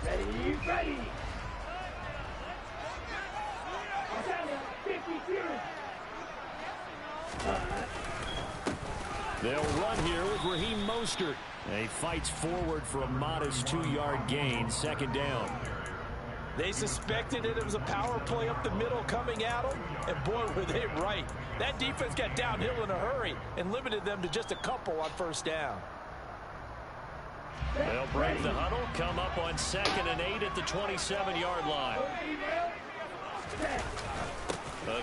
Ready. They'll run here with Raheem Mostert. He fights forward for a modest 2-yard gain, second down. They suspected it was a power play up the middle coming at them, and boy, were they right. That defense got downhill in a hurry and limited them to just a couple on first down. They'll break the huddle, come up on 2nd and 8 at the 27-yard line.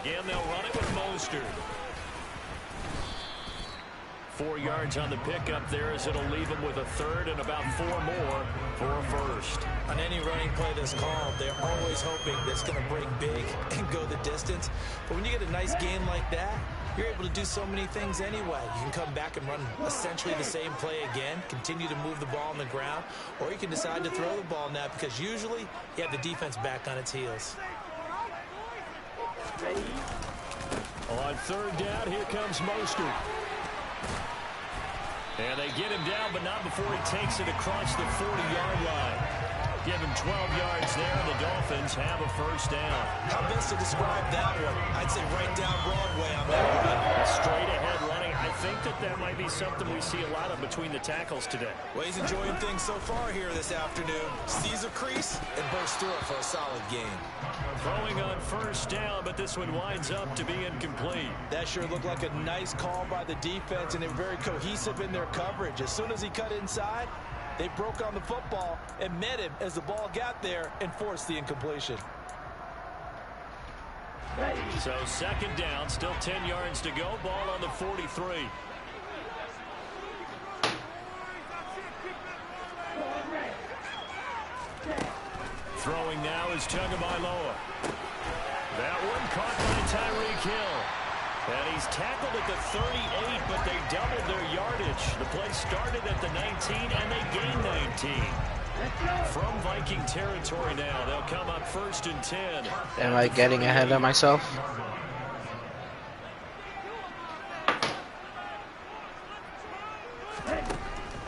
Again, they'll run it with Mostert. 4 yards on the pickup there as it'll leave them with a third and about 4 more for a first. On any running play that's called, they're always hoping that's going to break big and go the distance. But when you get a nice gain like that, you're able to do so many things anyway. You can come back and run essentially the same play again, continue to move the ball on the ground, or you can decide to throw the ball now because usually you have the defense back on its heels. On third down, here comes Mostert. And they get him down, but not before he takes it across the 40-yard line. Give him 12 yards there, and the Dolphins have a first down. How best to describe that one? I'd say right down Broadway on that one. Straight ahead running. I think that might be something we see a lot of between the tackles today. Well, he's enjoying things so far here this afternoon. Sees a crease and bursts through it for a solid gain. Throwing on first down, but this one winds up to be incomplete. That sure looked like a nice call by the defense, and they were very cohesive in their coverage. As soon as he cut inside, they broke on the football and met him as the ball got there and forced the incompletion. So second down, still 10 yards to go. Ball on the 43. Throwing now is Tagovailoa. That one caught by Tyreek Hill. And he's tackled at the 38, but they doubled their yardage. The play started at the 19, and they gained 19. From Viking territory now, they'll come up 1st and 10. Am I getting ahead of myself?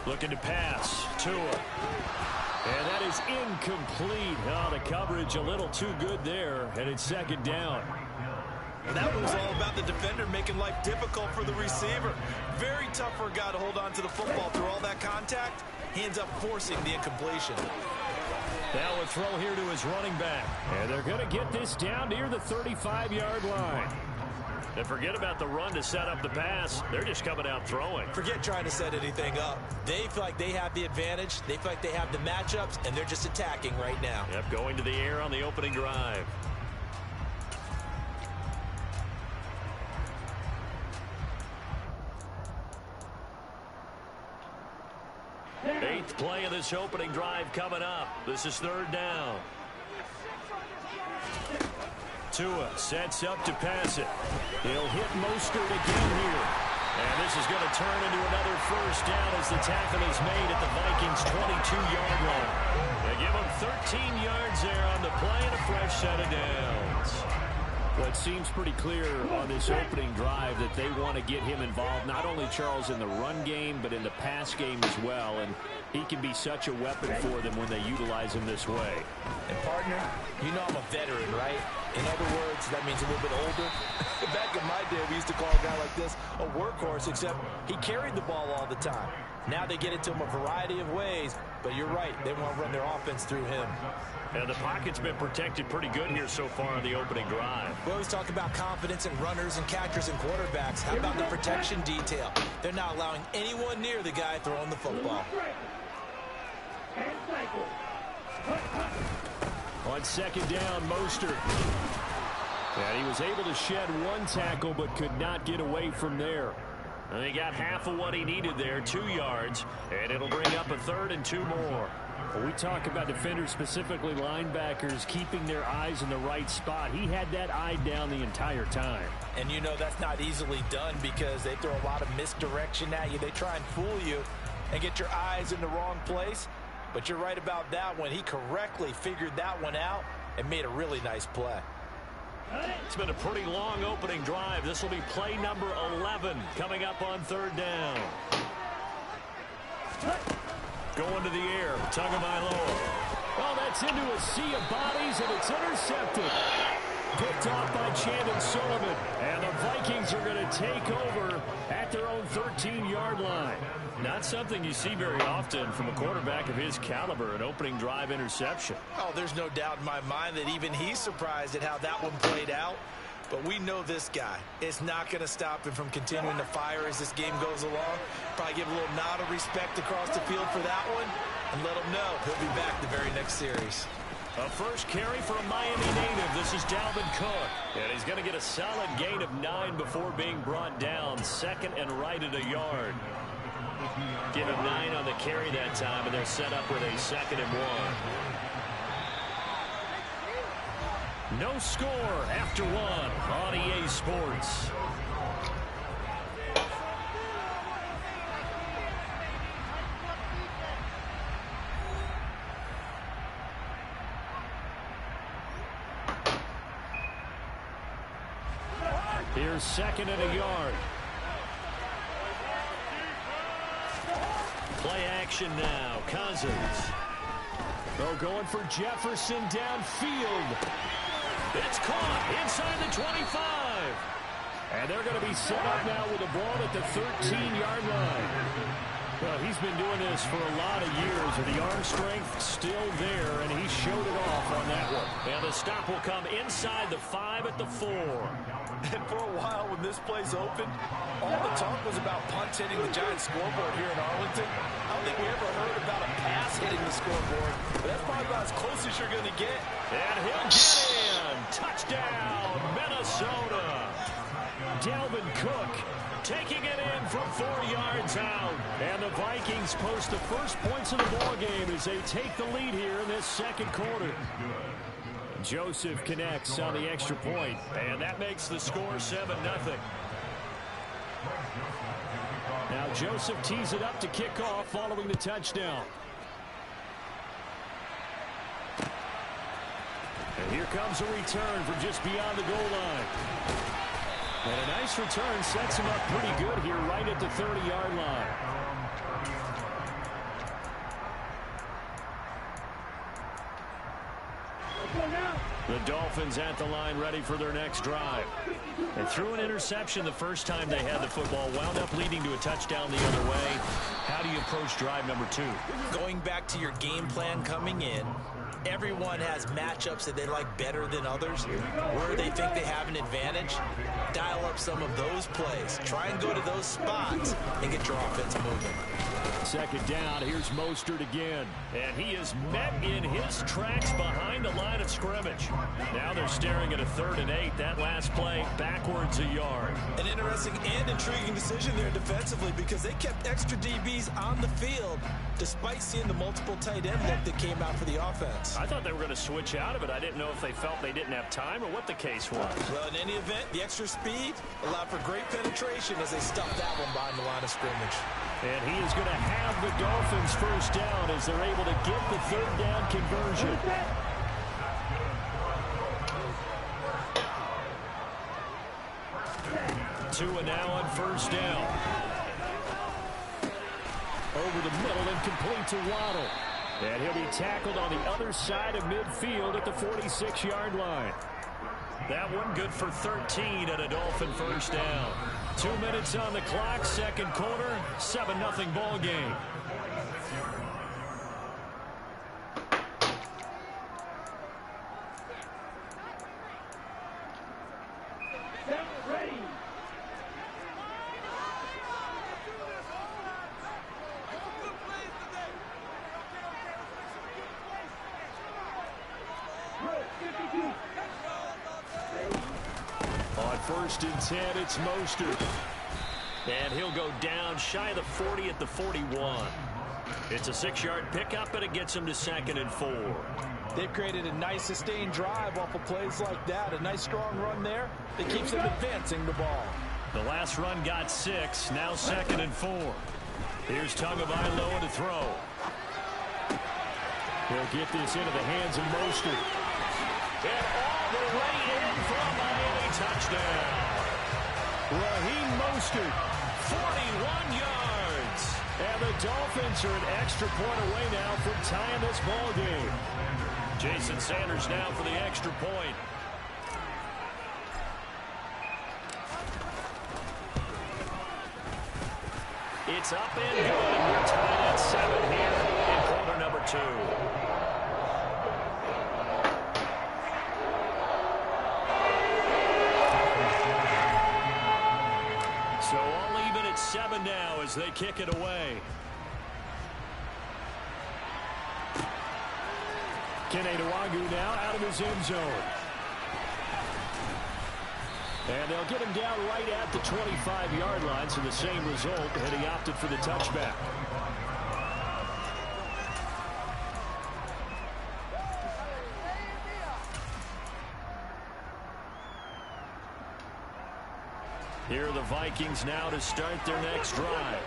Looking to pass. Tua. And that is incomplete. Oh, the coverage a little too good there, and it's second down. That was all about the defender making life difficult for the receiver. Very tough for a guy to hold on to the football through all that contact. He ends up forcing the incompletion. Now a throw here to his running back. And they're going to get this down near the 35-yard line. And forget about the run to set up the pass. They're just coming out throwing. Forget trying to set anything up. They feel like they have the advantage. They feel like they have the matchups, and they're just attacking right now. Yep, going to the air on the opening drive. Eighth play of this opening drive coming up. This is third down. Tua sets up to pass it. He'll hit Mostert again here. And this is going to turn into another first down as the tackle is made at the Vikings' 22-yard line. They give him 13 yards there on the play and a fresh set of downs. Well, it seems pretty clear on this opening drive that they want to get him involved, not only, Charles, in the run game, but in the pass game as well. And he can be such a weapon for them when they utilize him this way. And, partner, you know I'm a veteran, right? In other words, that means a little bit older. Back in my day, we used to call a guy like this a workhorse, except he carried the ball all the time. Now they get it to him a variety of ways, but you're right. They want to run their offense through him. And the pocket's been protected pretty good here so far on the opening drive. We always talk about confidence in runners and catchers and quarterbacks. How about the protection detail? They're not allowing anyone near the guy throwing the football. On second down, Mostert. And he was able to shed one tackle but could not get away from there. And he got half of what he needed there, 2 yards, and it'll bring up a third and 2 more. When we talk about defenders, specifically linebackers, keeping their eyes in the right spot, he had that eye down the entire time. And you know that's not easily done because they throw a lot of misdirection at you. They try and fool you and get your eyes in the wrong place. But you're right about that one. He correctly figured that one out and made a really nice play. It's been a pretty long opening drive. This will be play number 11 coming up on third down. Going to the air, Tagovailoa. Oh, that's into a sea of bodies, and it's intercepted. Picked off by Chandon Sullivan. And the Vikings are going to take over at their own 13-yard line. Not something you see very often from a quarterback of his caliber, an opening drive interception. Oh, there's no doubt in my mind that even he's surprised at how that one played out. But we know this guy. It's not going to stop him from continuing to fire as this game goes along. Probably give a little nod of respect across the field for that one and let him know he'll be back the very next series. A first carry for a Miami native. This is Dalvin Cook. And he's going to get a solid gain of 9 before being brought down. Second and right at a yard. Give him 9 on the carry that time, and they're set up with a 2nd and 1. No score after 1 on EA Sports. Here's 2nd and a yard. Play action now. Cousins. Oh, going for Jefferson downfield. It's caught inside the 25. And they're going to be set up now with the ball at the 13-yard line. Well, he's been doing this for a lot of years, and the arm strength still there, and he showed it off on that one. And the stop will come inside the 5 at the 4. And for a while when this play's open, all the talk was about punts hitting the Giants scoreboard here in Arlington. I don't think we ever heard about a pass hitting the scoreboard, but that's probably about as close as you're going to get. And he'll get in. Touchdown, Minnesota. Dalvin Cook taking it in from 4 yards out. And the Vikings post the first points of the ball game as they take the lead here in this second quarter. Joseph connects on the extra point, and that makes the score 7-0. Now Joseph tees it up to kick off following the touchdown. And here comes a return from just beyond the goal line. And a nice return sets him up pretty good here right at the 30-yard line. The Dolphins at the line ready for their next drive. They threw an interception the first time they had the football, wound up leading to a touchdown the other way. How do you approach drive number 2? Going back to your game plan coming in, everyone has matchups that they like better than others. Where they think they have an advantage, dial up some of those plays. Try and go to those spots and get your offense moving. Second down, here's Mostert again. And he is met in his tracks behind the line of scrimmage. Now they're staring at a 3rd and 8. That last play, backwards a yard. An interesting and intriguing decision there defensively because they kept extra DBs on the field despite seeing the multiple tight end look that came out for the offense. I thought they were going to switch out of it. I didn't know if they felt they didn't have time or what the case was. Well, in any event, the extra speed allowed for great penetration as they stuffed that one behind the line of scrimmage. And he is going to have the Dolphins first down as they're able to get the 3rd down conversion. Tua now on first down. Over the middle and complete to Waddle. And he'll be tackled on the other side of midfield at the 46-yard line. That one good for 13 at a Dolphin first down. 2 minutes on the clock, second quarter, 7-0 ball game. On 1st and 10, it's Mostert. And he'll go down shy of the 40 at the 41. It's a 6-yard pickup, and it gets him to 2nd and 4. They've created a nice sustained drive off of plays like that. A nice strong run there that keeps them advancing the ball. The last run got 6, now 2nd and 4. Here's Tagovailoa to throw. He'll get this into the hands of Mostert. And all the way in for a Miami touchdown. Raheem Mostert, 41 yards. And And the Dolphins are an extra point away now from tying this ball game. Jason Sanders now for the extra point. It's up and good. We're tied at 7 here in quarter number 2. So all even at 7 now as they kick it away. Kene Nwagu now out of his end zone. And they'll get him down right at the 25-yard line, so the same result, and he opted for the touchback. Here are the Vikings now to start their next drive.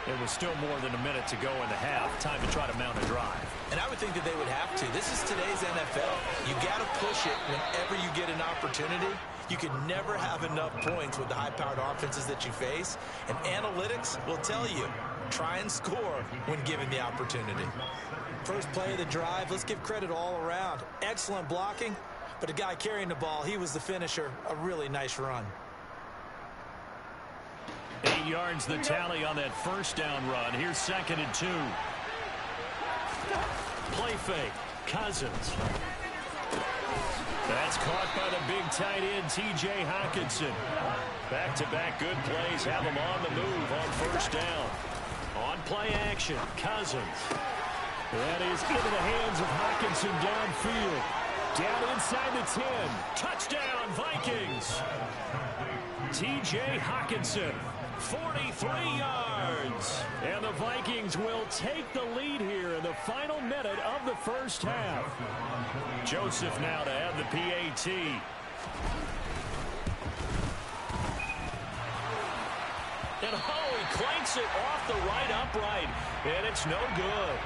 It was still more than a minute to go in the half. Time to try to mount a drive. And I would think that they would have to. This is today's NFL. You got to push it whenever you get an opportunity. You can never have enough points with the high-powered offenses that you face. And analytics will tell you, try and score when given the opportunity. First play of the drive, let's give credit all around. Excellent blocking, but the guy carrying the ball, he was the finisher. A really nice run. 8 yards the tally on that first down run. Here's 2nd and 2. Play fake. Cousins. That's caught by the big tight end, T.J. Hockenson. Back-to-back good plays have him on the move on first down. On play action, Cousins. That is into the hands of Hockenson downfield. Down inside the 10. Touchdown, Vikings. T.J. Hockenson. 43 yards. And the Vikings will take the lead here in the final minute of the first half. Joseph now to have the PAT. And he clanks it off the right upright. And it's no good.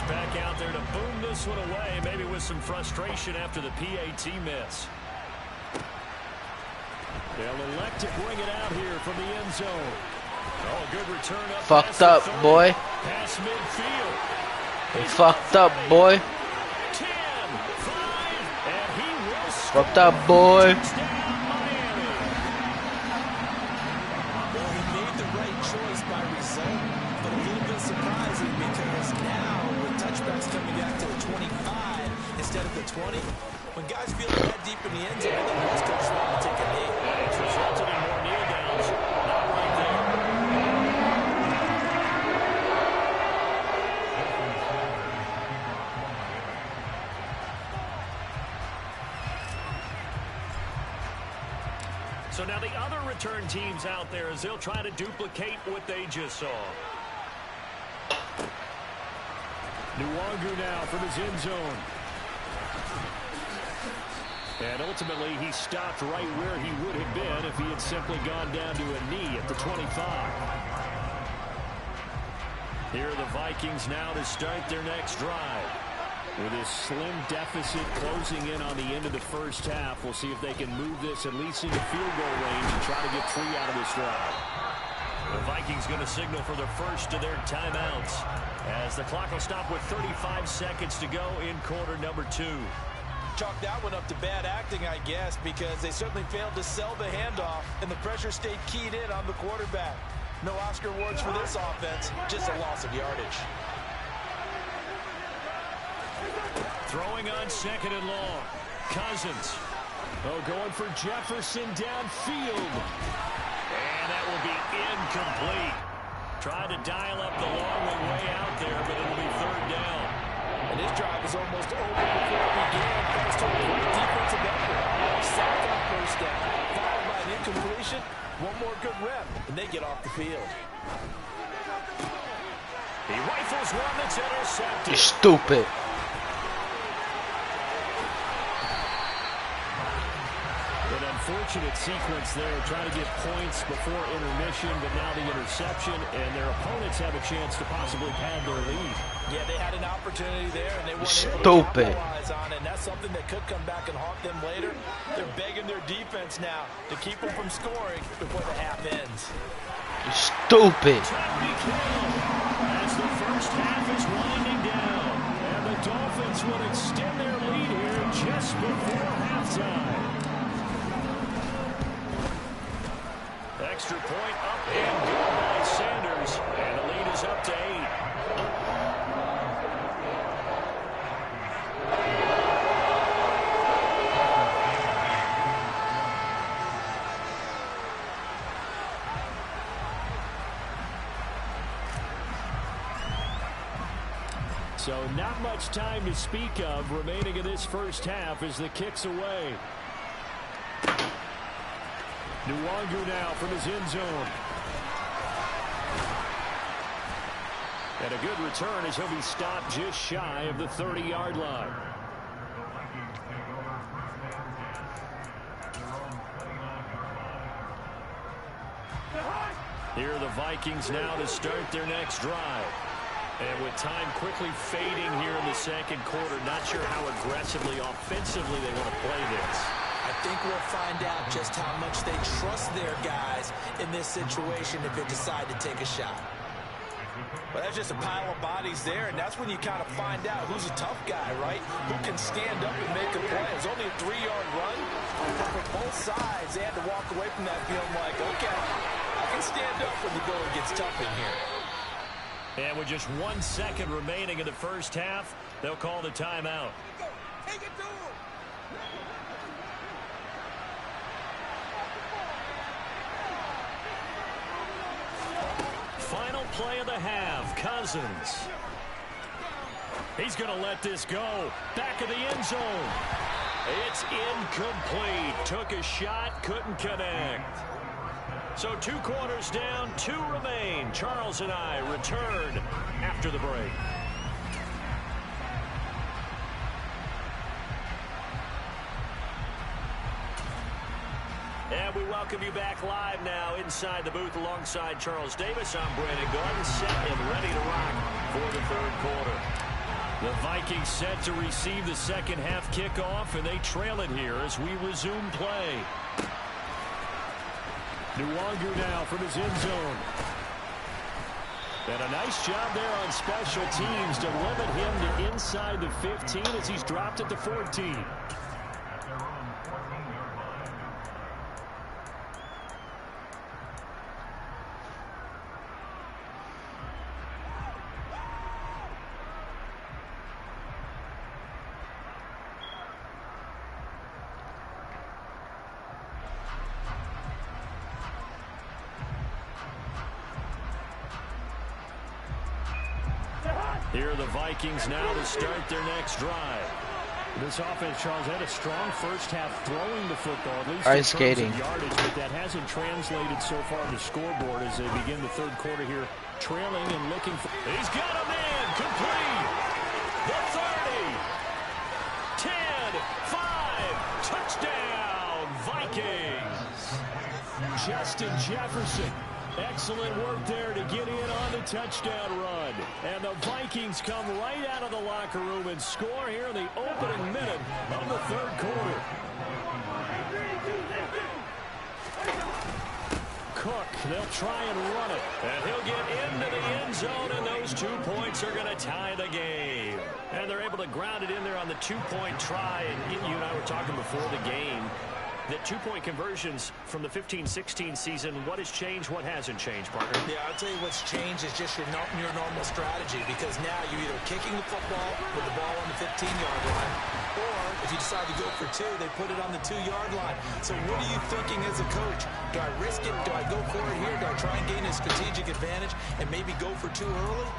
Back out there to boom this one away, maybe with some frustration after the PAT miss. They'll elect to bring it out here from the end zone. Oh, good return up. Fucked up, boy. Pass midfield. He fucked up, boy. 10, 5, and he will score. Fucked up, boy. Well, he made the right choice by result, but a little bit surprising because now touchbacks coming back to the 25 instead of the 20. When guys feel that deep in the end zone, I think most coaches want to take a knee. It's resulted in more kneel downs. Not right there. So now the other return teams out there as they'll try to duplicate what they just saw. Nwagu now from his end zone. And ultimately, he stopped right where he would have been if he had simply gone down to a knee at the 25. Here are the Vikings now to start their next drive. With this slim deficit closing in on the end of the first half, we'll see if they can move this at least into field goal range and try to get 3 out of this drive. The Vikings going to signal for the first of their timeouts as the clock will stop with 35 seconds to go in quarter number 2. Chalk that one up to bad acting, I guess, because they certainly failed to sell the handoff, and the pressure stayed keyed in on the quarterback. No Oscar awards for this offense, just a loss of yardage. Throwing on 2nd and long. Cousins. Oh, going for Jefferson downfield. And that will be incomplete. Tried to dial up the long way out there, but it'll be 3rd down. And this drive is almost over before it began, thanks to a great defensive effort. Sack on first down, followed by an incompletion. One more good rep, and they get off the field. He rifles one that's intercepted. You stupid. An unfortunate sequence there, trying to get points before intermission, but now the interception, and their opponents have a chance to possibly pad their lead. Yeah, they had an opportunity there, and they weren't able to capitalize on it. And that's something that could come back and haunt them later. They're begging their defense now to keep them from scoring before the half ends. Stupid. As the first half is winding down, and the Dolphins will extend their lead here just before halftime. Extra point up and good by Sanders, and the lead is up to 8. So not much time to speak of remaining in this first half as the kick's away. Nwangu now from his end zone. And a good return as he'll be stopped just shy of the 30-yard line. Here are the Vikings now to start their next drive. And with time quickly fading here in the second quarter, not sure how aggressively, offensively they want to play this. I think we'll find out just how much they trust their guys in this situation if they decide to take a shot. But that's just a pile of bodies there, and that's when you kind of find out who's a tough guy, right? Who can stand up and make a play. It's only a 3-yard run. For both sides, they had to walk away from that feeling like, okay, I can stand up when the going gets tough in here. And with just 1 second remaining in the first half, they'll call the timeout. Take it to him. Final play of the half, Cousins. He's going to let this go. Back of the end zone. It's incomplete. Took a shot, couldn't connect. So 2 quarters down, 2 remain. Charles and I return after the break. And we welcome you back live now inside the booth alongside Charles Davis. I'm Brandon God, set and ready to rock for the third quarter. The Vikings set to receive the second half kickoff, and they trail it here as we resume play. Nwangu now from his end zone. And a nice job there on special teams to limit him to inside the 15 as he's dropped at the 14. Here are the Vikings now to start their next drive. This offense, Charles, had a strong first half throwing the football, at least Ice skating. Yardage, but that hasn't translated so far to scoreboard as they begin the third quarter here, trailing and looking for. He's got a man complete. The 30, 10, 5, touchdown, Vikings. Justin Jefferson. Excellent work there to get in on the touchdown run. And the Vikings come right out of the locker room and score here in the opening minute of the third quarter. Cook, they'll try and run it. And he'll get into the end zone, and those 2 points are going to tie the game. And they're able to ground it in there on the 2-point try. And you and I were talking before the game. The 2-point conversions from the 15-16 season, what has changed, what hasn't changed, Parker? Yeah, I'll tell you what's changed is just your normal strategy, because now you're either kicking the football with the ball on the 15-yard line, or if you decide to go for 2, they put it on the 2-yard line. So what are you thinking as a coach? Do I risk it? Do I go for it here? Do I try and gain a strategic advantage and maybe go for 2 early?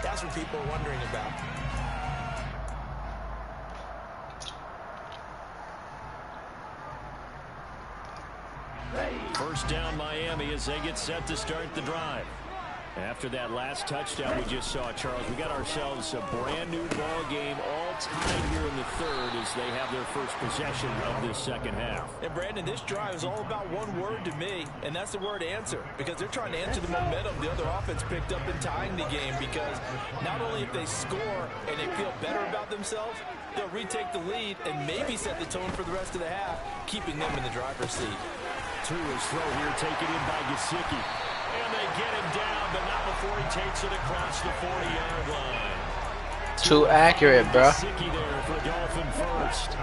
That's what people are wondering about. First down Miami as they get set to start the drive. After that last touchdown we just saw, Charles, we got ourselves a brand new ball game, all tied here in the third as they have their first possession of this second half. And Brandon, this drive is all about one word to me, and that's the word answer, because they're trying to answer the momentum the other offense picked up in tying the game, because not only if they score and they feel better about themselves, they'll retake the lead and maybe set the tone for the rest of the half, keeping them in the driver's seat. Tua's throw here taken in by Gesicki. And they get him down, but not before he takes it across the 40-yard line. Too accurate, bro. Gesicki there for Dolphin first.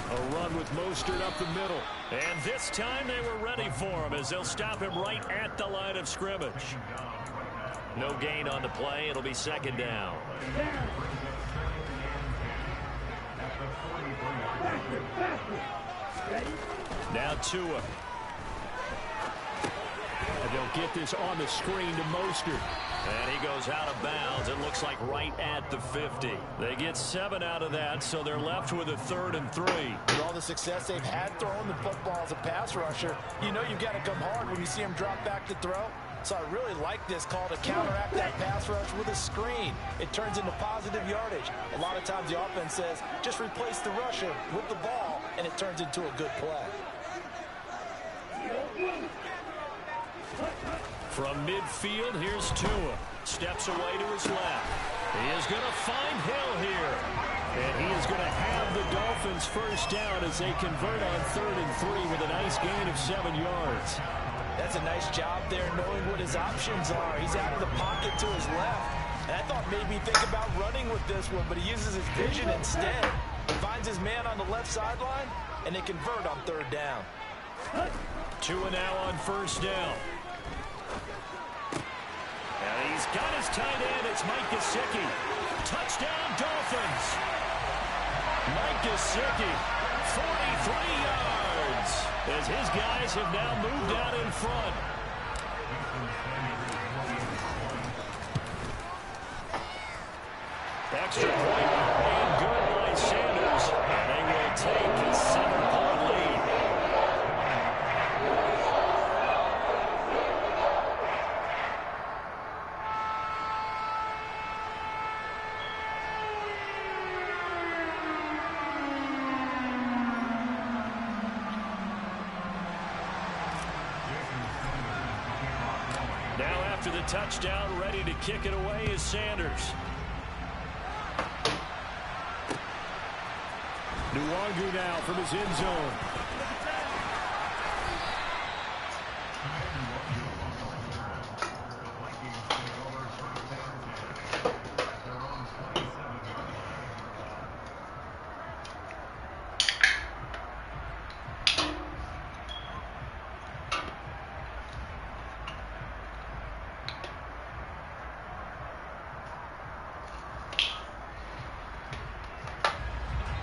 A run with Mostert up the middle. And this time they were ready for him as they'll stop him right at the line of scrimmage. No gain on the play. It'll be second down. Now Tua. And they'll get this on the screen to Mostert. And he goes out of bounds. It looks like right at the 50. They get 7 out of that, so they're left with a 3rd and 3. With all the success they've had throwing the football as a pass rusher, you know you've got to come hard when you see him drop back to throw. So I really like this call to counteract that pass rush with a screen. It turns into positive yardage. A lot of times the offense says, just replace the rusher with the ball, and it turns into a good play. From midfield, here's Tua. Steps away to his left. He is going to find Hill here. And he is going to have the Dolphins first down as they convert on 3rd and 3 with a nice gain of 7 yards. That's a nice job there knowing what his options are. He's out of the pocket to his left. And I thought maybe he'd think about running with this one, but he uses his vision instead. He finds his man on the left sideline, and they convert on 3rd down. Tua now on first down. And he's got his tight end. It's Mike Gesicki. Touchdown, Dolphins. Mike Gesicki, 43 yards, as his guys have now moved out in front. Extra point and good by Sanders. And they will take a 7-point lead. Now after the touchdown, ready to kick it away is Sanders. Nwangu now from his end zone.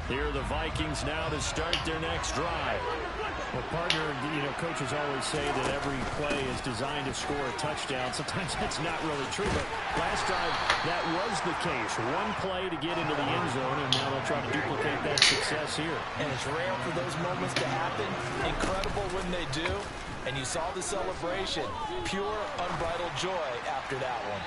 Here are the Vikings now to start their next drive. Well, partner, coaches always say that every play is designed to score a touchdown. Sometimes that's not really true, but last drive, that was the case. One play to get into the end zone, and now they'll try to duplicate that success here. And it's rare for those moments to happen. Incredible when they do. And you saw the celebration. Pure, unbridled joy after that one.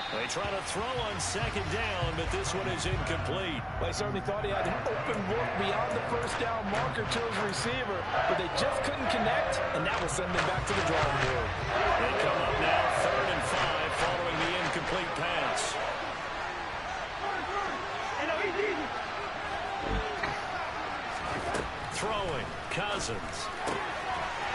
They try to throw on second down, but this one is incomplete. Well, he certainly thought he had an open look beyond the first down marker to his receiver, but they just couldn't connect, and that will send them back to the drawing board. They come up now 3rd and 5 following the incomplete pass. Throwing, Cousins.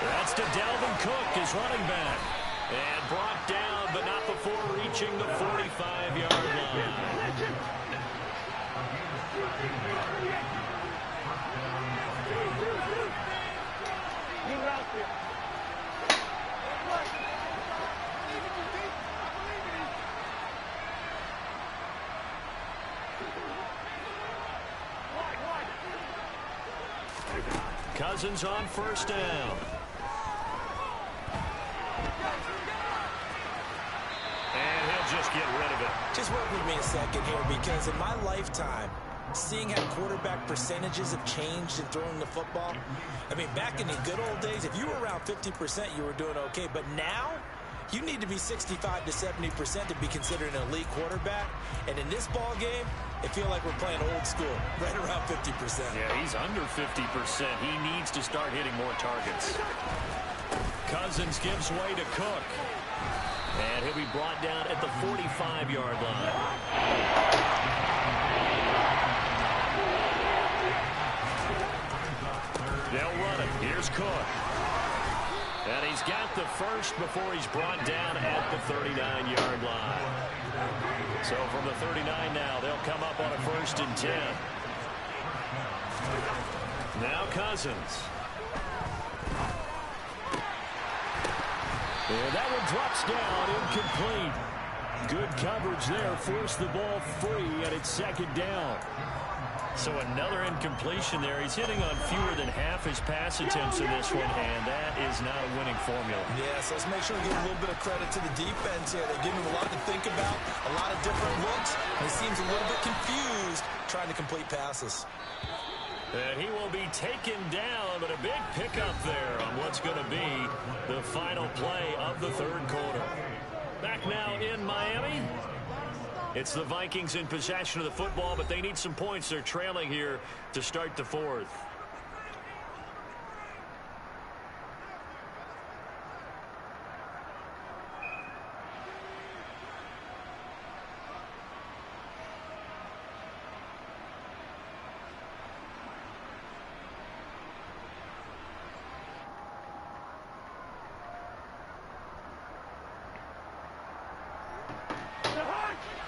That's to Dalvin Cook, his running back. And brought down, but not before reaching the 45-yard line. Cousins on first down. And he'll just get rid of it. Just work with me a second here, because in my lifetime, seeing how quarterback percentages have changed in throwing the football. I mean, back in the good old days, if you were around 50%, you were doing okay. But now, you need to be 65 to 70% to be considered an elite quarterback. And in this ball game, I feel like we're playing old school, right around 50%. Yeah, he's under 50%. He needs to start hitting more targets. Cousins gives way to Cook. And he'll be brought down at the 45-yard line. They'll run it. Here's Cook. And he's got the first before he's brought down at the 39-yard line. So from the 39 now, they'll come up on a 1st and 10. Now Cousins. And that one drops down, incomplete. Good coverage there, forced the ball free, and it's 2nd down. So another incompletion there. He's hitting on fewer than half his pass attempts in this one, and that is not a winning formula. Yes, let's make sure we give a little bit of credit to the defense here. They give him a lot to think about, a lot of different looks, and he seems a little bit confused trying to complete passes. And he will be taken down, but a big pickup there on what's going to be the final play of the 3rd quarter. Back now in Miami. It's the Vikings in possession of the football, but they need some points. They're trailing here to start the 4th.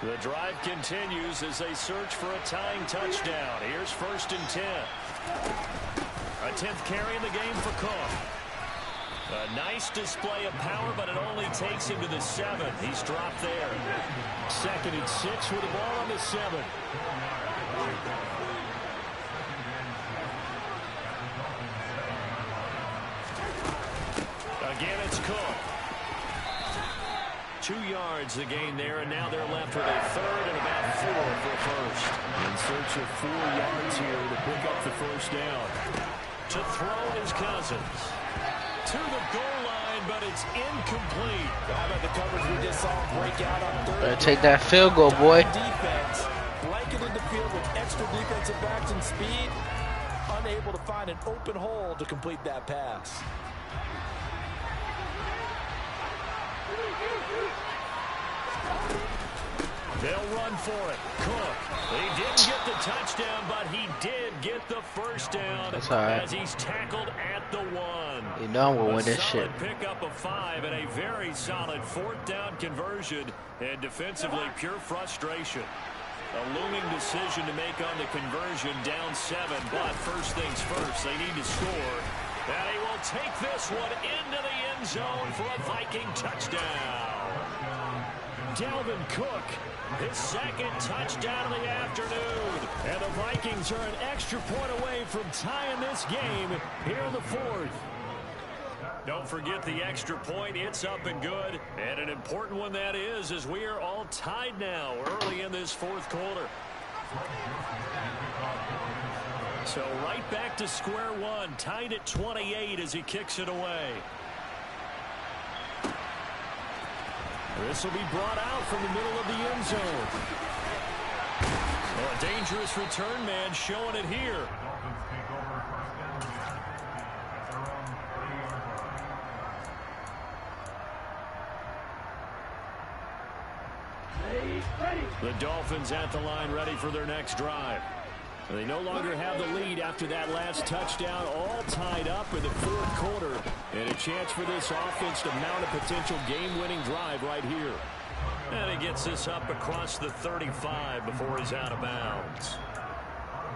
The drive continues as they search for a tying touchdown. Here's 1st and 10. A 10th carry in the game for Cook. A nice display of power, but it only takes him to the 7. He's dropped there. 2nd and 6 with the ball on the 7. Again, it's Cook. 2 yards the gain there, and now they're left with a 3rd and about 4 for a 1st. In search of 4 yards here to pick up the 1st down. To throw is Cousins. To the goal line, but it's incomplete. How about the coverage we just saw break out on 3rd? Better take that field goal, boy. Defense blanketed the field with extra defensive backs and speed, unable to find an open hole to complete that pass. They'll run for it. Cook. He didn't get the touchdown, but he did get the 1st down. That's all right. As he's tackled at the 1. You know we'll win this shit. Pickup of 5 and a very solid 4th down conversion, and defensively pure frustration. A looming decision to make on the conversion, down 7, but first things first, they need to score. And he will take this one into the end zone for a Viking touchdown. Dalvin Cook, his 2nd touchdown of the afternoon. And the Vikings are an extra point away from tying this game here in the 4th. Don't forget the extra point. It's up and good. And an important one that is, as we are all tied now early in this 4th quarter. So right back to square one, tied at 28 as he kicks it away. This will be brought out from the middle of the end zone. Well, a dangerous return man showing it here. The Dolphins at the line, ready for their next drive. They no longer have the lead after that last touchdown, all tied up in the 4th quarter. And a chance for this offense to mount a potential game-winning drive right here. And he gets this up across the 35 before he's out of bounds.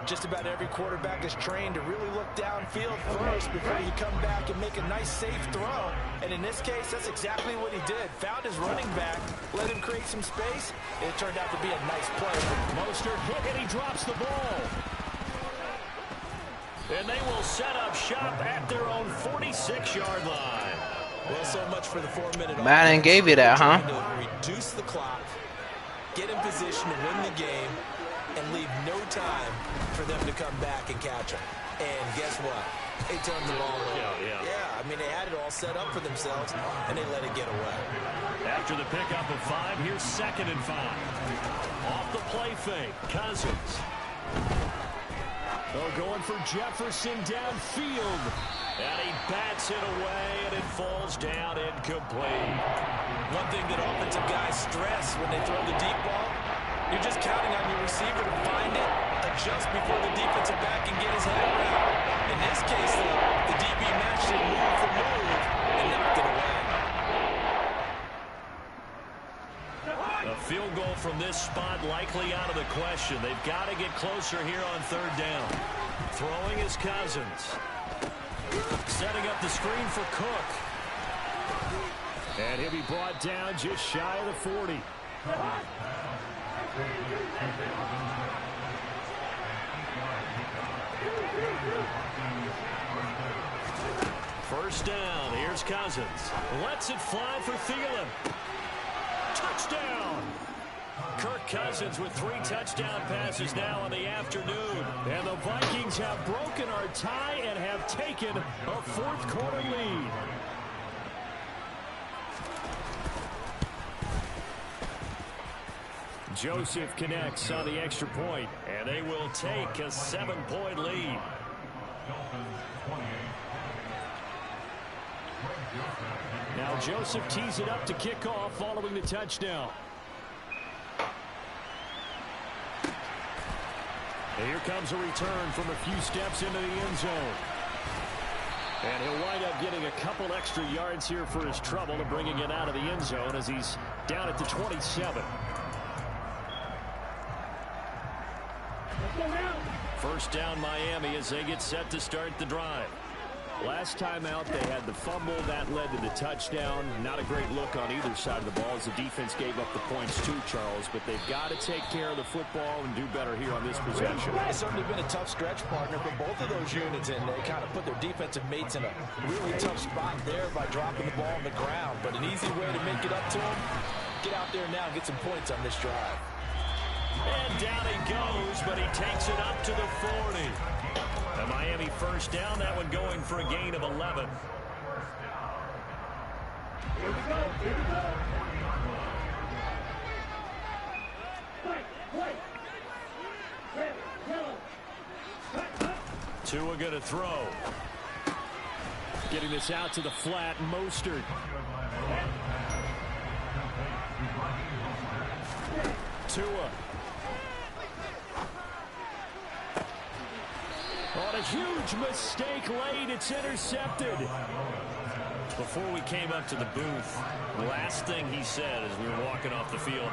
Just about every quarterback is trained to really look downfield first before you come back and make a nice, safe throw. And in this case, that's exactly what he did. Found his running back, let him create some space, and it turned out to be a nice play. Mostert hit, and he drops the ball. And they will set up shop at their own 46-yard line. Well, so much for the 4-minute. Madden gave you that, huh? To reduce the clock, get in position to win the game, and leave no time for them to come back and catch them. And guess what? They turned the ball over. Yeah, I mean, they had it all set up for themselves, and they let it get away. After the pickup of 5, here's 2nd and 5. Off the play fake, Cousins. Oh, going for Jefferson downfield. And he bats it away, and it falls down incomplete. One thing that offensive guys stress when they throw the deep ball, you're just counting on your receiver to find it, adjust before the defensive back can get his head around. In this case, the DB matched it move for move and knocked it away. A field goal from this spot likely out of the question. They've got to get closer here on 3rd down. Throwing is Cousins. Setting up the screen for Cook. And he'll be brought down just shy of the 40. First down. Here's Cousins. Lets it fly for Thielen. Touchdown! Kirk Cousins with 3 touchdown passes now in the afternoon. And the Vikings have broken our tie and have taken a 4th quarter lead. Joseph connects on the extra point, and they will take a 7-point lead. Now Joseph tees it up to kick off following the touchdown. And here comes a return from a few steps into the end zone. And he'll wind up getting a couple extra yards here for his trouble and bringing it out of the end zone as he's down at the 27. First down Miami as they get set to start the drive. Last time out, they had the fumble. That led to the touchdown. Not a great look on either side of the ball as the defense gave up the points too, Charles. But they've got to take care of the football and do better here on this possession. It's certainly been a tough stretch, partner, for both of those units, and they kind of put their defensive mates in a really tough spot there by dropping the ball on the ground. But an easy way to make it up to them, get out there now and get some points on this drive. And down he goes, but he takes it up to the 40. A Miami first down, that one going for a gain of 11. Here we go, here we go. Tua going to throw. Getting this out to the flat, Mostert. Tua. On a huge mistake late, it's intercepted. Before we came up to the booth, the last thing he said as we were walking off the field,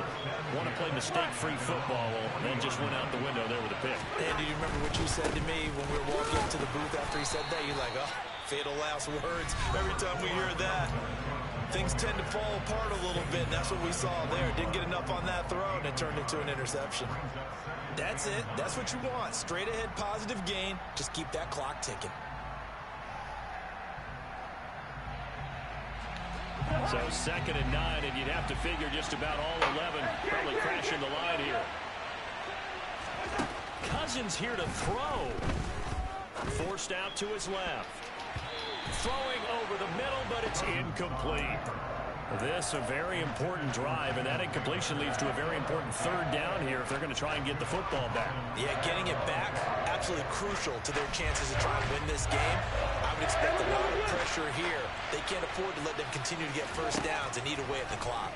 want to play mistake-free football, well, then just went out the window there with a pick. And do you remember what you said to me when we were walking up to the booth after he said that? You're like, oh, fatal last words. Every time we hear that, things tend to fall apart a little bit, and that's what we saw there. Didn't get enough on that throw, and it turned into an interception. That's it. That's what you want. Straight ahead, positive gain. Just keep that clock ticking. So 2nd and 9, and you'd have to figure just about all 11 probably crashing the line here. Cousins here to throw. Forced out to his left. Throwing over the middle, but it's incomplete. This a very important drive, and that incompletion leads to a very important 3rd down here if they're going to try and get the football back. Yeah, getting it back, absolutely crucial to their chances of trying to win this game. I would expect a lot of pressure here. They can't afford to let them continue to get first downs and eat away at the clock.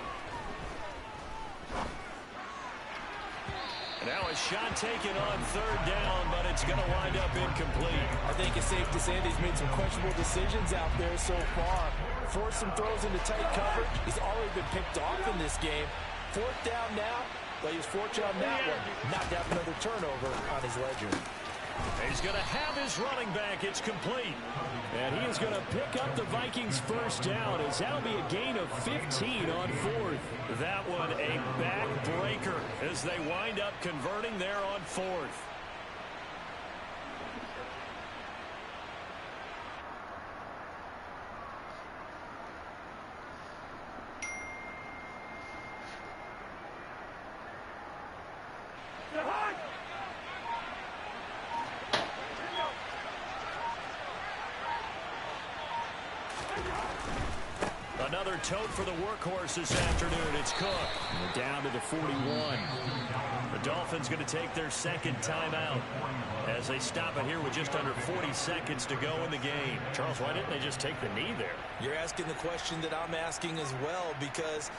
And now a shot taken on 3rd down, but it's going to wind up incomplete. I think it's safe to say that he's made some questionable decisions out there so far. Forced some throws into tight coverage. He's already been picked off in this game. 4th down now, but he's fortunate on that one not to have another turnover on his ledger. He's going to have his running back. It's complete. And he is going to pick up the Vikings' first down as that'll be a gain of 15 on 4th. That one a backbreaker as they wind up converting there on 4th. Another tote for the workhorse this afternoon. It's Cook. And we're down to the 41. The Dolphins going to take their second timeout as they stop it here with just under 40 seconds to go in the game. Charles, why didn't they just take the knee there? You're asking the question that I'm asking as well, because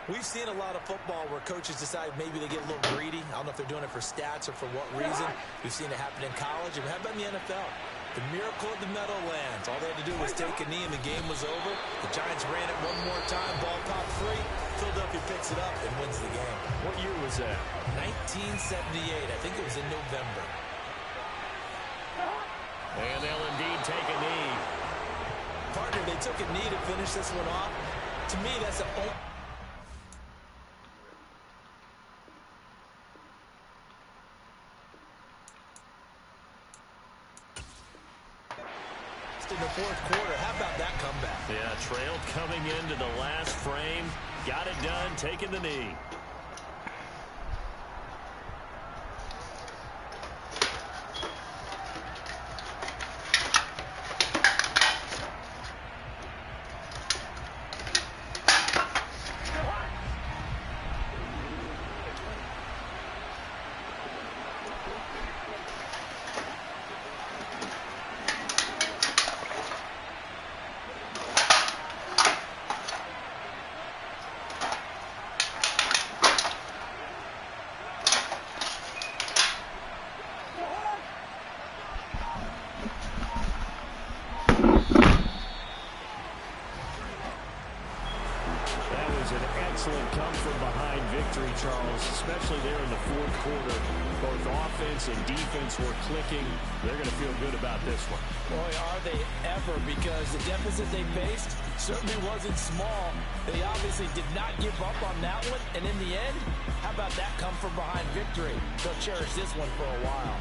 we've seen a lot of football where coaches decide maybe they get a little greedy. I don't know if they're doing it for stats or for what reason. We've seen it happen in college, and we have been in the NFL. The miracle of the Meadowlands. All they had to do was take a knee, and the game was over. The Giants ran it one more time. Ball popped free. Philadelphia picks it up and wins the game. What year was that? 1978. I think it was in November. And they'll indeed take a knee. Partner, they took a knee to finish this one off. To me, that's the only... in the fourth quarter. How about that comeback? Yeah, trailed coming into the last frame. Got it done, taking the knee. Excellent come-from-behind victory, Charles, especially there in the fourth quarter. Both offense and defense were clicking. They're going to feel good about this one. Boy, are they ever, because the deficit they faced certainly wasn't small. They obviously did not give up on that one, and in the end, how about that come-from-behind victory? They'll cherish this one for a while.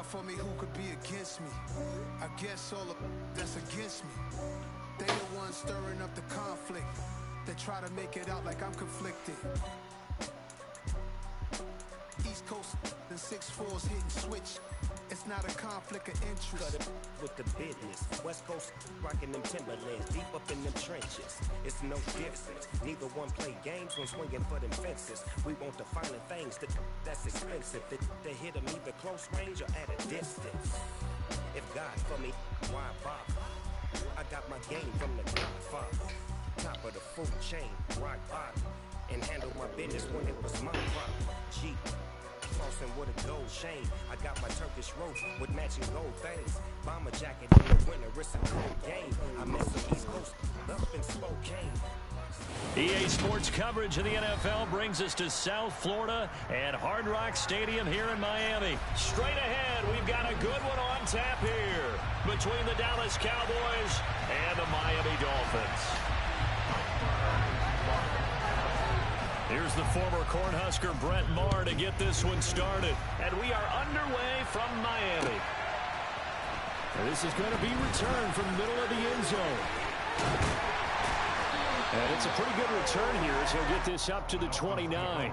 for me, who could be against me? I guess all of that's against me. They the ones stirring up the conflict. They try to make it out like I'm conflicted. East Coast and 6'4's hitting switch. It's not a conflict of interest. Cut it with the business. West Coast rocking them Timberlands, deep up in them trenches. It's no difference. Neither one play games when swinging for them fences. We want the finer things that's expensive. They hit them either close range or at a distance. If God for me, why bother? I got my game from the Godfather. Top of the food chain, rock bottom. And handled my business when it was my problem. G. Crossing with a gold chain. I got my Turkish rope with matching gold things. Bomber jacket in the winter, it's a cold game. I met some East Coast up in Spokane. EA Sports coverage of the NFL brings us to South Florida at Hard Rock Stadium here in Miami. Straight ahead, we've got a good one on tap here between the Dallas Cowboys and the Miami Dolphins. Here's the former Cornhusker Brent Maher to get this one started. And we are underway from Miami. And this is going to be returned from the middle of the end zone. And it's a pretty good return here as he'll get this up to the 29.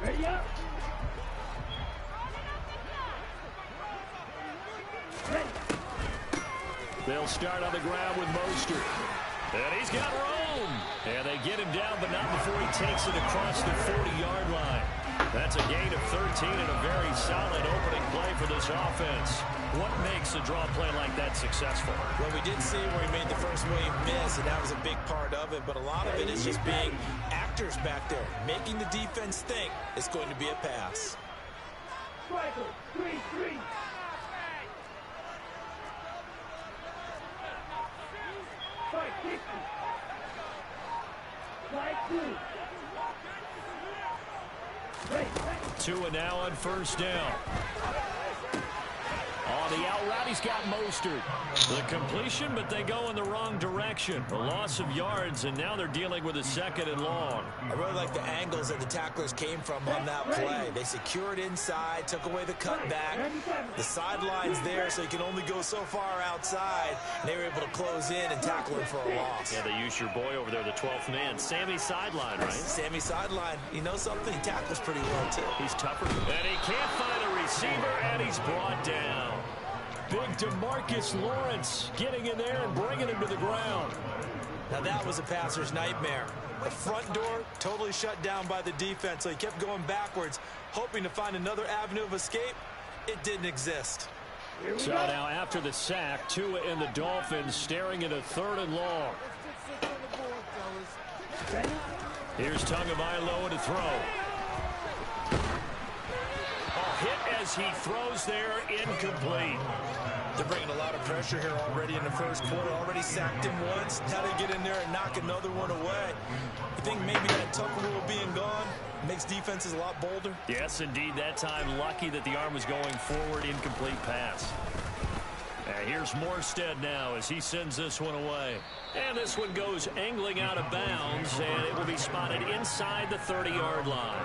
Ready up. They'll start on the ground with Mostert. And he's got room. And they get him down, but not before he takes it across the 40-yard line. That's a gain of 13 and a very solid opening play for this offense. What makes a draw play like that successful? Well, we did see where he made the first wave miss, and that was a big part of it. But a lot of it is just being actors back there, making the defense think it's going to be a pass. Striker, 3-3. Strike 50. Strike 2. Tua now on first down. On the out route, he's got Mostert. The completion, but they go in the wrong direction. A loss of yards, and now they're dealing with a second and long. I really like the angles that the tacklers came from on that play. They secured inside, took away the cutback. The sideline's there, so you can only go so far outside. And they were able to close in and tackle him for a loss. Yeah, they used your boy over there, the 12th man. Sammy Sideline, right? Sammy Sideline. You know something? He tackles pretty well, too. He's tougher. And he can't find a receiver, and he's brought down. Big DeMarcus Lawrence getting in there and bringing him to the ground. Now that was a passer's nightmare. The front door totally shut down by the defense, so he kept going backwards, hoping to find another avenue of escape. It didn't exist. So now after the sack, Tua and the Dolphins staring at a third and long. Here's Tagovailoa to throw. Hit as he throws there, incomplete. They're bringing a lot of pressure here already in the first quarter. Already sacked him once. Now they get in there and knock another one away. You think maybe that Tucker rule being gone makes defenses a lot bolder? Yes, indeed. That time, lucky that the arm was going forward, incomplete pass. Here's Morstead now as he sends this one away. And this one goes angling out of bounds, and it will be spotted inside the 30-yard line.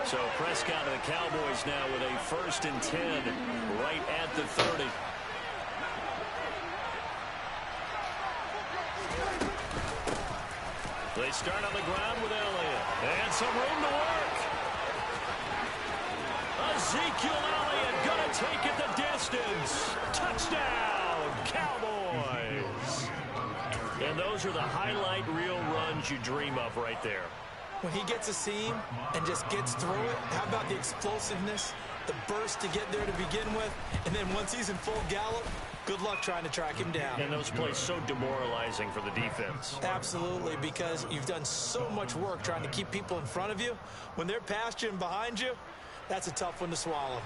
So Prescott and the Cowboys now with a 1st and 10 right at the 30. They start on the ground with Elliott. And some room to work. Ezekiel Elliott going to take it the distance. Touchdown, Cowboys. And those are the highlight reel runs you dream of right there. When he gets a seam and just gets through it, how about the explosiveness, the burst to get there to begin with, and then once he's in full gallop, good luck trying to track him down. And those plays so demoralizing for the defense. Absolutely, because you've done so much work trying to keep people in front of you. When they're past you and behind you, that's a tough one to swallow.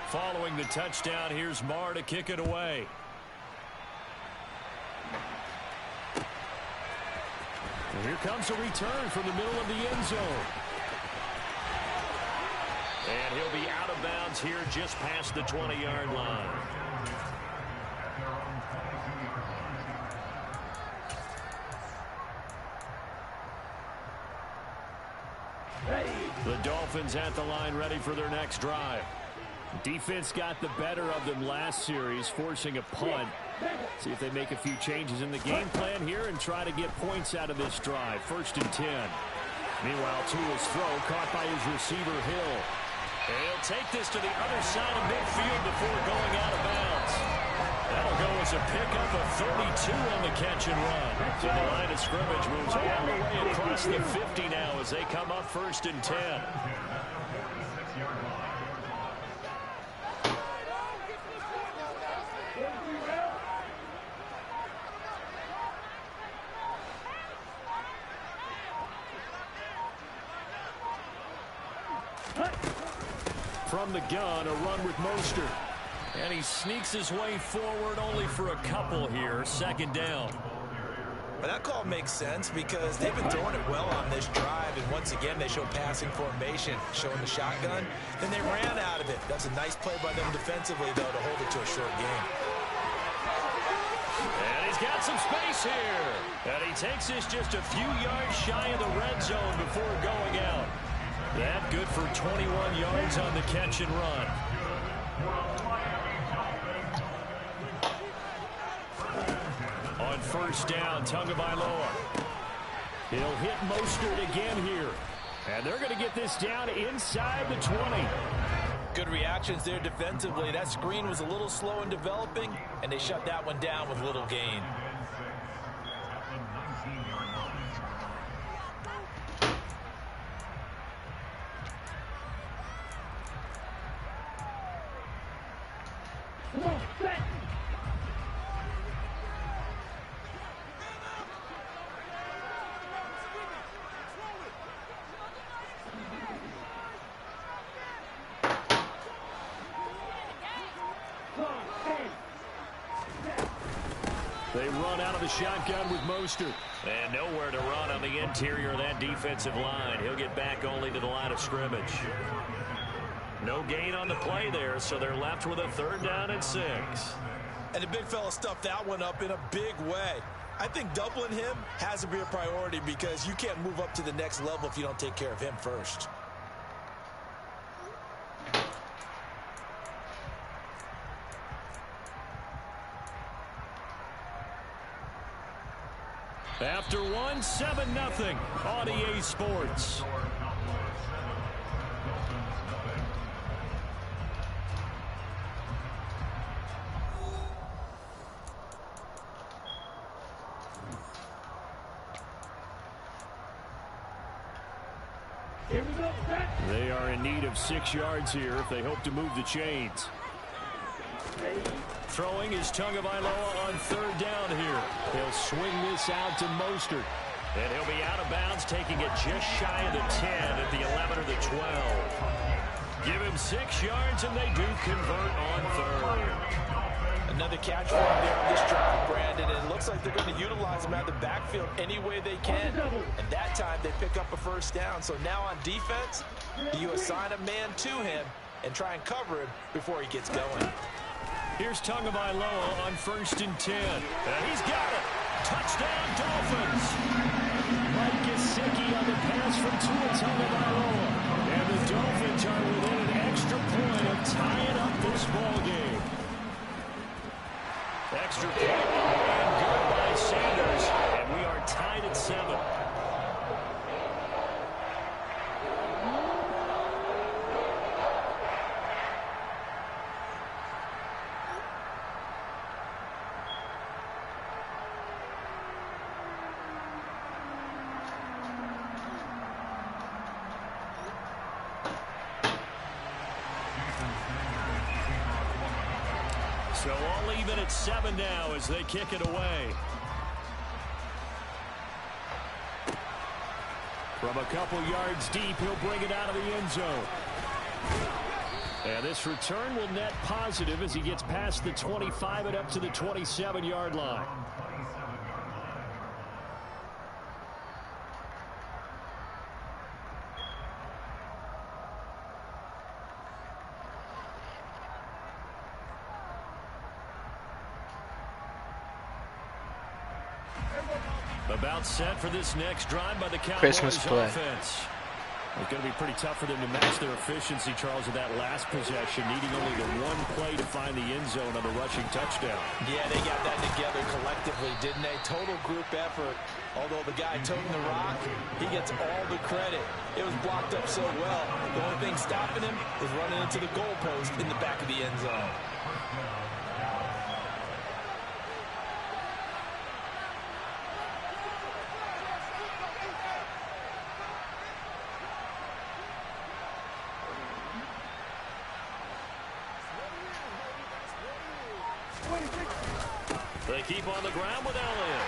Following the touchdown, here's Marr to kick it away. And here comes a return from the middle of the end zone. And he'll be out of bounds here just past the 20-yard line. The Dolphins at the line, ready for their next drive. Defense got the better of them last series, forcing a punt. See if they make a few changes in the game plan here and try to get points out of this drive. 1st and 10. Meanwhile, Tua's throw caught by his receiver, Hill. And he'll take this to the other side of midfield before going out of bounds. That'll go as a pickup of 32 on the catch and run. So the line of scrimmage moves all the way across the 50 now as they come up 1st and 10. From the gun, a run with Mostert. And he sneaks his way forward only for a couple here. 2nd down. But that call makes sense because they've been throwing it well on this drive. And once again, they show passing formation, showing the shotgun. Then they ran out of it. That's a nice play by them defensively, though, to hold it to a short game. And he's got some space here. And he takes this just a few yards shy of the red zone before going out. That good for 21 yards on the catch and run. On 1st down, Tagovailoa. He'll hit Mostert again here. And they're going to get this down inside the 20. Good reactions there defensively. That screen was a little slow in developing, and they shut that one down with little gain. They run out of the shotgun with Mostert. And nowhere to run on the interior of that defensive line. He'll get back only to the line of scrimmage. No gain on the play there, so they're left with a 3rd down and 6. And the big fella stuffed that one up in a big way. I think doubling him has to be a priority because you can't move up to the next level if you don't take care of him first. After one, 7-0 on EA Sports. Here we go, set. They are in need of 6 yards here if they hope to move the chains. Throwing is Tagovailoa on 3rd down here. He'll swing this out to Mostert. And he'll be out of bounds, taking it just shy of the 10 at the 11 or the 12. Give him 6 yards, and they do convert on 3rd. Another catch for him there on this drive, Brandon, and it looks like they're going to utilize him out of the backfield any way they can. And that time, they pick up a 1st down. So now on defense, you assign a man to him and try and cover him before he gets going. Here's Tagovailoa on 1st and 10. And he's got it. Touchdown, Dolphins. Mike Gesicki on the pass from Tua Tagovailoa. And the Dolphins are within an extra point of tying up this ball game. Extra point and good by Sanders. And we are tied at 7. So all even at 7 now as they kick it away. From a couple yards deep, he'll bring it out of the end zone. And this return will net positive as he gets past the 25 and up to the 27-yard line. About set for this next drive by the Cowboys Christmas play. offense. It's going to be pretty tough for them to match their efficiency, Charles, with that last possession, needing only the one play to find the end zone on the rushing touchdown. Yeah, they got that together collectively, didn't they? Total group effort. Although the guy toting the rock, he gets all the credit. It was blocked up so well. The only thing stopping him was running into the goalpost in the back of the end zone. They keep on the ground with Elliott.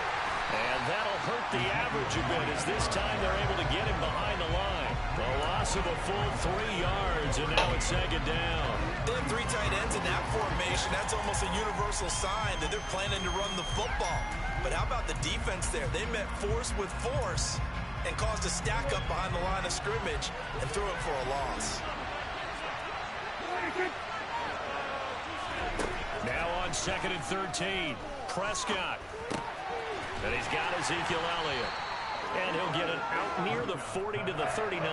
And that'll hurt the average a bit as this time they're able to get him behind the line. The loss of a full 3 yards, and now it's second down. They have 3 tight ends in that formation. That's almost a universal sign that they're planning to run the football. But how about the defense there? They met force with force and caused a stack up behind the line of scrimmage and threw it for a loss. Now on 2nd and 13. Prescott. And he's got Ezekiel Elliott. And he'll get it out near the 40 to the 39.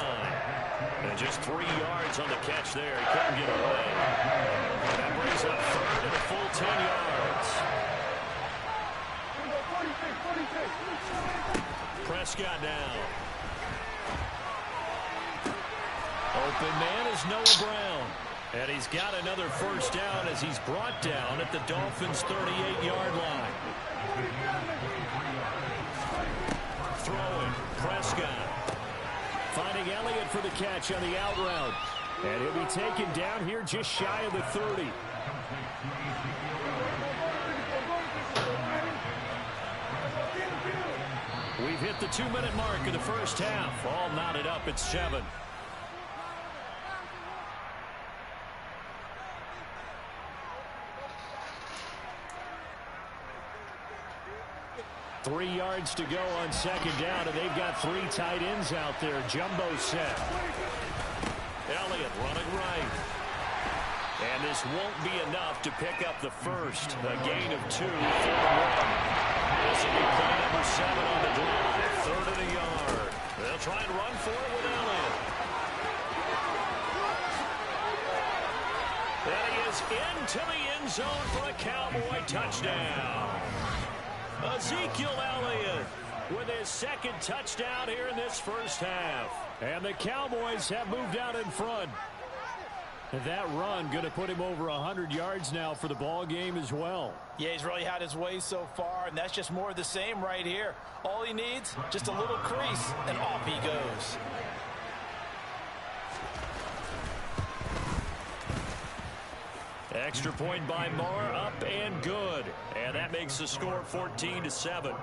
And just 3 yards on the catch there. He couldn't get away. And that brings up 3rd and a full 10 yards. Prescott now. Open man is Noah Brown. And he's got another first down as he's brought down at the Dolphins' 38-yard line. Throwing, Prescott. Finding Elliott for the catch on the out route. And he'll be taken down here just shy of the 30. We've hit the 2-minute mark of the first half. All knotted up at 7. Three yards to go on second down, and they've got 3 tight ends out there. Jumbo set. Elliott running right. And this won't be enough to pick up the first. A gain of 2, 3rd and 1. This will be play number 7 on the drive. 3rd and a yard. They'll try and run for it with Elliott. And he is into the end zone for a Cowboy touchdown. Ezekiel Elliott with his 2nd touchdown here in this first half. And the Cowboys have moved out in front. And that run going to put him over 100 yards now for the ball game as well. Yeah, he's really had his way so far, and that's just more of the same right here. All he needs, just a little crease, and off he goes. Extra point by Moore, up and good. And that makes the score 14-7.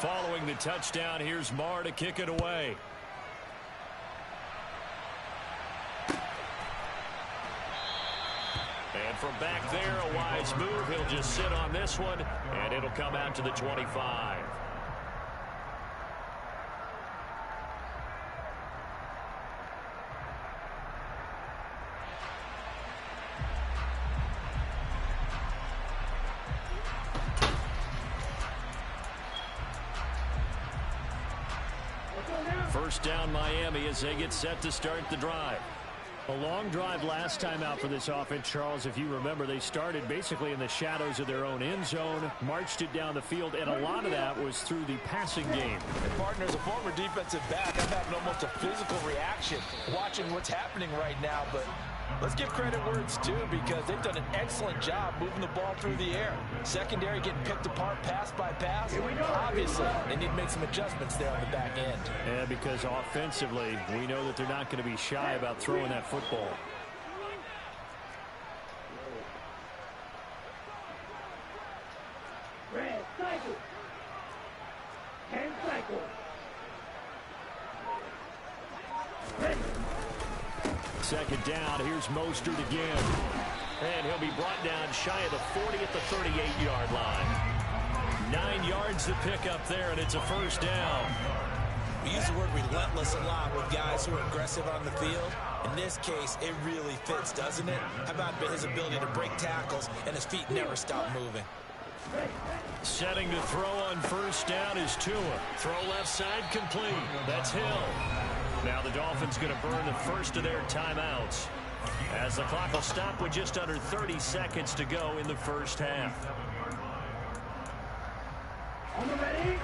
Following the touchdown, here's Marr to kick it away. And from back there, a wise move. He'll just sit on this one, and it'll come out to the 25. First down Miami as they get set to start the drive. A long drive last time out for this offense, Charles. If you remember, they started basically in the shadows of their own end zone, marched it down the field, and a lot of that was through the passing game. And partner, as a former defensive back, I'm having almost a physical reaction watching what's happening right now, but Let's give credit where it's due because they've done an excellent job moving the ball through the air. Secondary getting picked apart pass by pass. Obviously, they need to make some adjustments there on the back end. Yeah, because offensively, we know that they're not going to be shy about throwing that football. Red cycle. 10 cycle. Ready. Second down, here's Mostert again. And he'll be brought down shy of the 40 at the 38-yard line. 9 yards to pick up there, and it's a first down. We use the word relentless a lot with guys who are aggressive on the field. In this case, it really fits, doesn't it? How about his ability to break tackles and his feet never stop moving? Setting to throw on first down is Tua. Throw left side complete. That's Hill. Now the Dolphins going to burn the first of their timeouts as the clock will stop with just under 30 seconds to go in the first half. On the ready.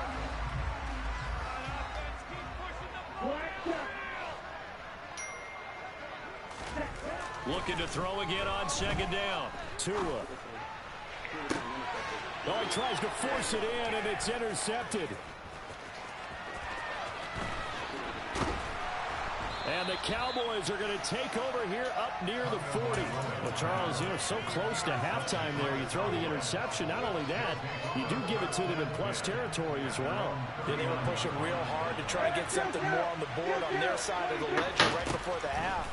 Looking to throw again on second down. Tua. Oh, he tries to force it in, and it's intercepted. And the Cowboys are going to take over here up near the 40. Well, Charles, you know, so close to halftime there. You throw the interception. Not only that, you do give it to them in plus territory as well. Yeah, they were pushing real hard to try and get something more on the board on their side of the ledger right before the half.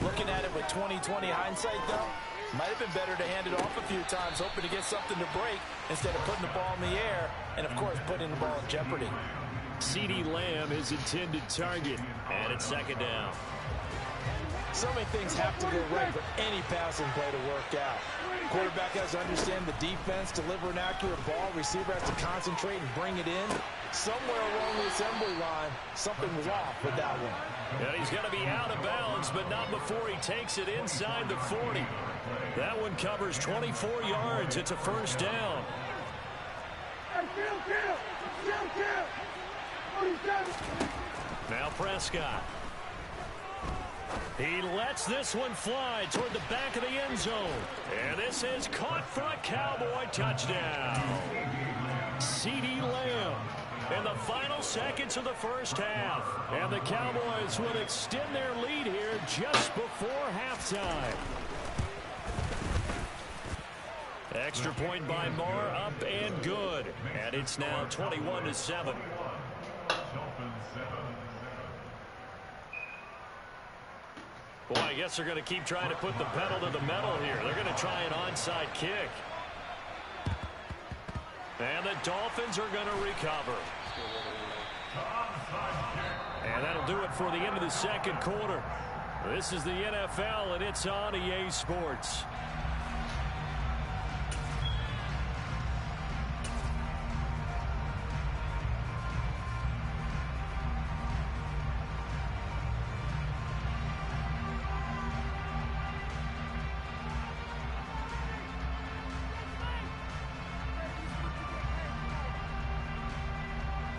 Looking at it with 20/20 hindsight, though, might have been better to hand it off a few times, hoping to get something to break instead of putting the ball in the air and, of course, putting the ball in jeopardy. CeeDee Lamb is intended target, and it's second down. So many things have to go right for any passing play to work out. Quarterback has to understand the defense, deliver an accurate ball. Receiver has to concentrate and bring it in. Somewhere along the assembly line, something was off with that one. And he's going to be out of bounds, but not before he takes it inside the 40. That one covers 24 yards. It's a first down. Now Prescott. He lets this one fly toward the back of the end zone. And this is caught for a Cowboy touchdown. CeeDee Lamb in the final seconds of the first half. And the Cowboys will extend their lead here just before halftime. Extra point by Moore, up and good. And it's now 21-7. Boy, I guess they're going to keep trying to put the pedal to the metal here. They're going to try an onside kick. And the Dolphins are going to recover. And that'll do it for the end of the second quarter. This is the NFL, and it's on EA Sports.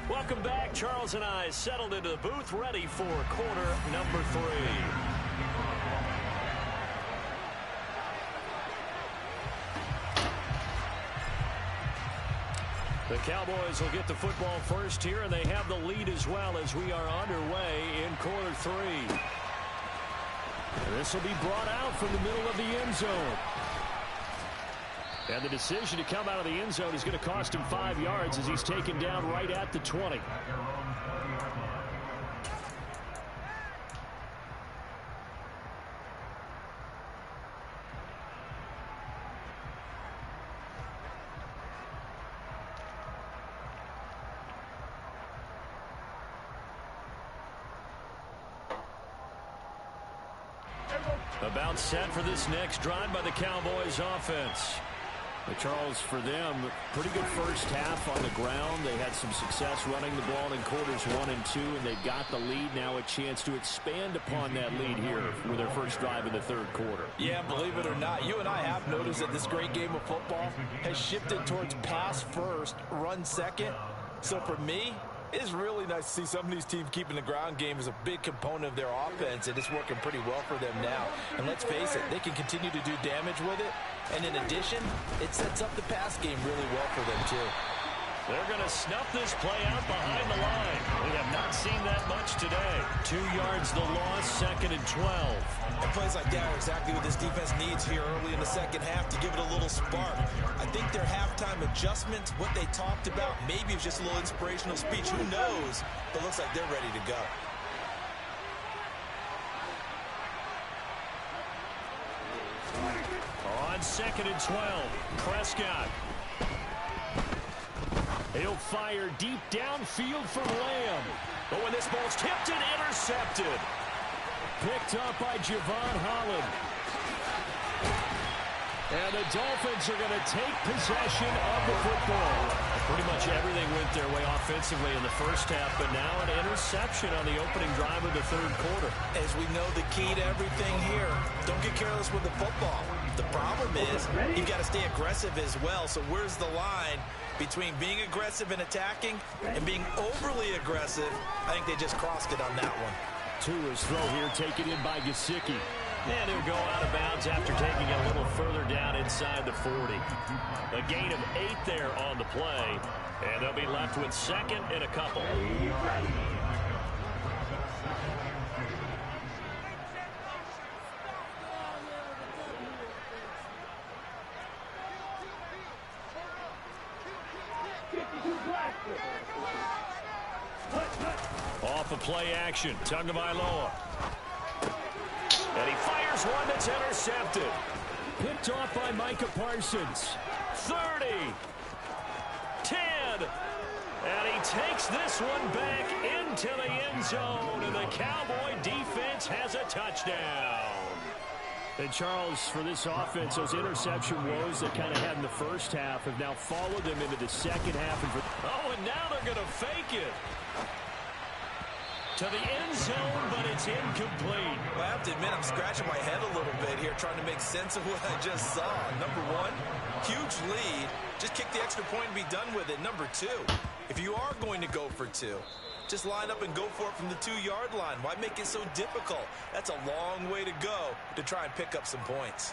Welcome back. Charles and I settled into the booth, ready for quarter number 3. The Cowboys will get the football first here, and they have the lead as well as we are underway in quarter 3. And this will be brought out from the middle of the end zone. And the decision to come out of the end zone is going to cost him 5 yards as he's taken down right at the 20. About set for this next drive by the Cowboys offense. But Charles, for them, pretty good first half on the ground. They had some success running the ball in quarters 1 and 2, and they got the lead. Now a chance to expand upon that lead here with their first drive in the third quarter. Yeah, believe it or not, you and I have noticed that this great game of football has shifted towards pass first, run second. So for me, It is really nice to see some of these teams keeping the ground game as a big component of their offense, and it's working pretty well for them now. And let's face it, they can continue to do damage with it. And in addition, it sets up the pass game really well for them, too. They're going to snuff this play out behind the line. We have not seen that much today. 2 yards the loss, 2nd and 12. And plays like that are exactly what this defense needs here early in the second half to give it a little spark. I think their halftime adjustments, what they talked about, maybe it was just a little inspirational speech. Who knows? But it looks like they're ready to go. On 2nd and 12, Prescott. He'll fire deep downfield for Lamb. But when this ball's tipped and intercepted. Picked up by Javon Holland. And the Dolphins are going to take possession of the football. Pretty much everything went their way offensively in the first half, but now an interception on the opening drive of the third quarter. As we know, the key to everything here, don't get careless with the football. The problem is you've got to stay aggressive as well. So where's the line between being aggressive and attacking and being overly aggressive? I think they just crossed it on that one. Tua's throw here taken in by Gesicki. And he'll go out of bounds after taking it a little further down inside the 40. A gain of 8 there on the play. And they'll be left with 2nd and a couple. Off of play action, Tagovailoa. And he fires one that's intercepted. Picked off by Micah Parsons. 30. 10. And he takes this one back into the end zone. And the Cowboy defense has a touchdown. And Charles, for this offense, those interception woes that kind of had in the first half have now followed them into the second half. And now they're going to fake it to the end zone, but it's incomplete. Well, I have to admit, I'm scratching my head a little bit here, trying to make sense of what I just saw. Number one, huge lead. Just kick the extra point and be done with it. Number two, if you are going to go for 2, just line up and go for it from the 2-yard line. Why make it so difficult? That's a long way to go to try and pick up some points.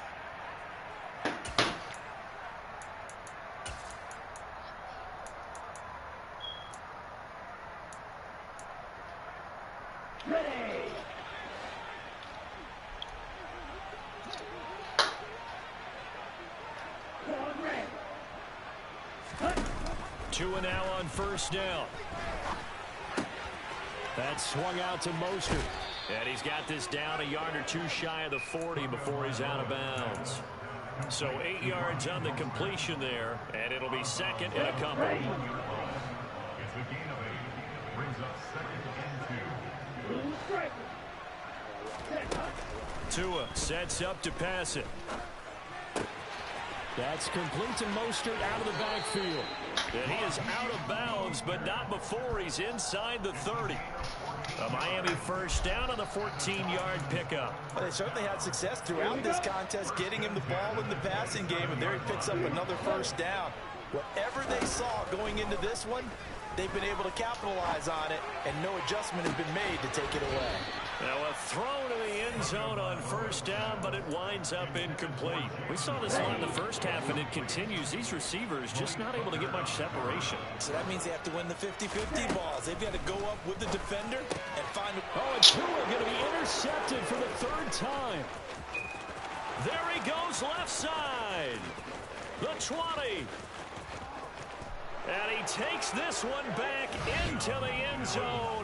Ready. Tua now on first down. That swung out to Mostert. And he's got this down a yard or 2 shy of the 40 before he's out of bounds. So 8 yards on the completion there, and it'll be 2nd and a couple. It's a gain of 8. Brings up 2nd and 2. Tua sets up to pass it. That's complete to Mostert out of the backfield. And he is out of bounds, but not before he's inside the 30. A Miami first down on the 14-yard pickup. Well, they certainly had success throughout this contest, getting him the ball in the passing game, and there he picks up another first down. Whatever they saw going into this one, they've been able to capitalize on it, and no adjustment has been made to take it away. Now a throw to the end zone on first down, but it winds up incomplete. We saw this a lot in the first half, and it continues. These receivers just not able to get much separation. So that means they have to win the 50-50 balls. They've got to go up with the defender and find... Oh, and Tua going to be intercepted for the 3rd time. There he goes left side. The 20. And he takes this one back into the end zone.